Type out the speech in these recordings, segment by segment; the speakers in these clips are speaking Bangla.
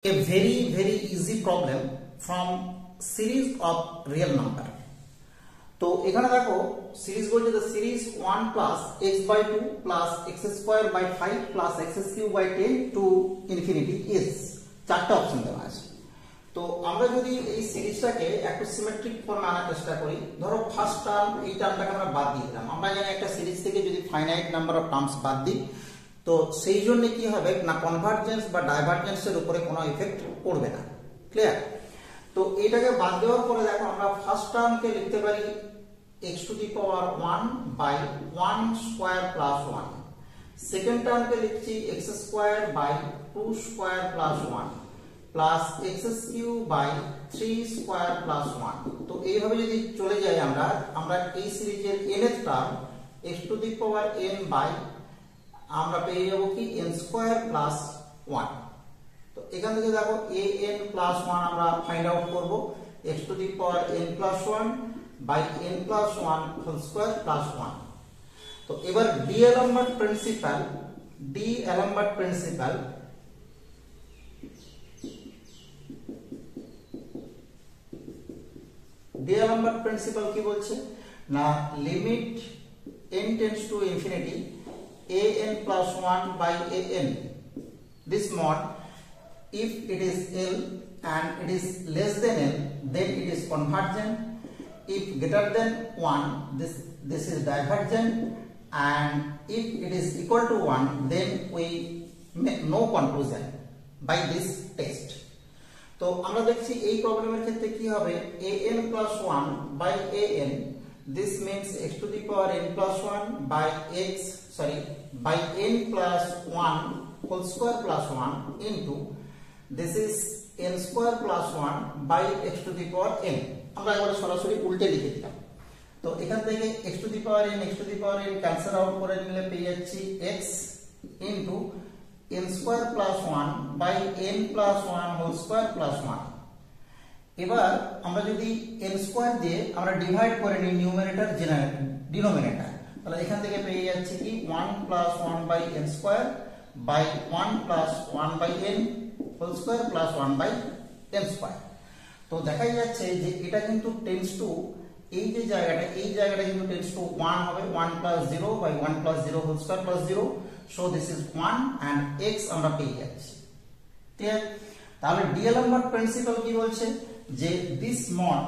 A very easy problem from series of real number. तो এখানে দেখো সিরিজ বলছে the series 1 plus x by 2 plus x square by 5 plus x cube by 10 to infinity is চারটা অপশন দেওয়া আছে। তো আমরা যদি এই সিরিজটাকে একটু সিমেট্রিক ফর্মে আনার চেষ্টা করি, ধরো ফার্স্ট টার্ম এই টার্মটাকে আমরা বাদ দিয়ে দিলাম। আমরা জানি একটা সিরিজ থেকে যদি ফাইনাইট নাম্বার অফ টার্মস বাদ দিই তো সেই জন্য কি হবে না, কনভার্জেন্স বা ডাইভারজেন্সের উপরে কোনো ইফেক্ট পড়বে না। ক্লিয়ার? তো এটাকে বাদ দেওয়ার পরে দেখো আমরা ফার্স্ট টার্মকে লিখতে পারি x to the power 1 by 1 square plus 1, second টার্মকে লিখছি x square by 2 square plus 1 plus x cube by 3 square plus 1। তো এইভাবে যদি চলে যাই আমরা এই সিরিজের nth term x to the power n by আমরা পেয়ে যাব কি n square plus 1। তো এখান থেকে দেখো an plus 1 আমরা ফাইন্ড আউট করব, x to the power n plus 1 by n plus 1 whole square plus 1। তো এবার D'Alembert প্রিন্সিপাল কি বলছে না, limit n tends to infinity an plus 1 by an, this mod if it is L and it is less than L then it is convergent, if greater than 1 this is divergent, and if it is equal to 1 then we make no conclusion by this test। তো আমরা দেখছি এই প্রবলেমের ক্ষেত্রে কি হবে, an plus 1 by an, this means x to the power n plus 1 by by n plus 1 whole square plus 1 into this is n square plus 1 by x to the power n। আমরা এবারে সরাসরি উল্টে লিখে দিলাম। তো এখান থেকে x to the power n cancel out করে নিলে পেয়ে যাচ্ছি x into n square plus 1 by n plus 1 whole square plus 1। এবার আমরা যদি n স্কয়ার দিয়ে আমরা ডিভাইড করে নিই নিউমারেটর ডিনোমিনেটর, তাহলে এখান থেকে পেয়ে যাচ্ছে কি 1 plus 1 by n square by 1 plus 1 by n whole square plus 1 by n square। তো দেখাই যাচ্ছে যে এটা কিন্তু টেন্ডস টু এই জায়গাটা কিন্তু টেন্ডস টু 1 হবে, 1 plus 0 by 1 plus 0 whole square plus 0, so this is 1 and x আমরা পেয়ে যাচ্ছি। ক্লিয়ার? তাহলে D'Alembert প্রিন্সিপাল কি বলছে যে this mod,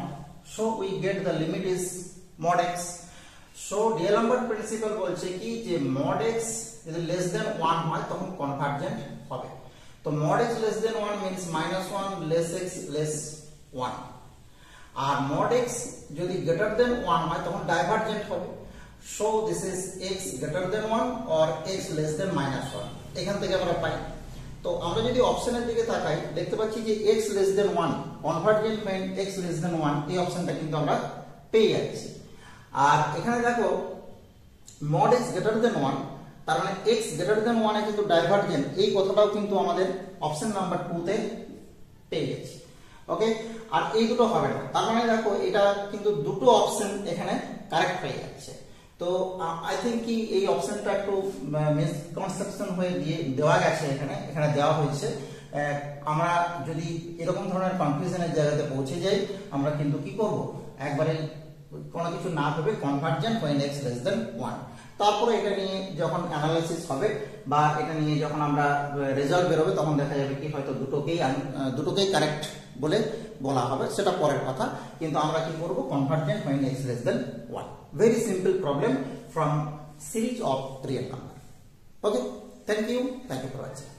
so we get the limit is mod x, so D'Alembert principal বলছে কি যে mod x যদি less than 1 হয় তখন কনভার্জেন্ট হবে। তো mod x less than 1 means -1 less x less 1, আর mod x যদি greater than 1 হয় তখন ডাইভারজেন্ট হবে, so this is x greater than 1 or x less than -1, এখান থেকে আমরা পাই। তো আমরা যদি অপশনের দিকে তাকাই দেখতে পাচ্ছি যে x less than 1 convergent mean x less than 1, এই অপশনটা কিন্তু আমরা পেয়ে যাচ্ছি। আর এখানে দেখো mod x greater than 1, তার মানে x greater than 1 এ কিন্তু ডাইভারজেন্ট, এই কথাটাও কিন্তু আমাদের অপশন নাম্বার 2 তে পেয়ে গেছি। ওকে, আর এই দুটো হবে না, তার মানে দেখো এটা কিন্তু দুটো অপশন এখানে কারেক্ট হয়ে যাচ্ছে। তো আই থিংক কি এই অপশনটা একটু মিসকনসেপশন হয়ে দেওয়া গেছে, এখানে দেওয়া হয়েছে। আমরা যদি এরকম ধরনের কনফিউশনের জায়গাতে পৌঁছে যাই আমরা কিন্তু কি করব, একবারে কোনো কিছু না ভেবে convergent when x less than 1, তারপরে এটা নিয়ে যখন অ্যানালাইসিস হবে বা এটা নিয়ে যখন আমরা রেজাল্ট বেরোবে তখন দেখা যাবে কি হয়তো দুটোকেই কারেক্ট বলা হবে, সেটা পরের কথা। কিন্তু আমরা কি করব, convergent when x less than 1, very simple problem from series of real number। Okay, thank you for watching।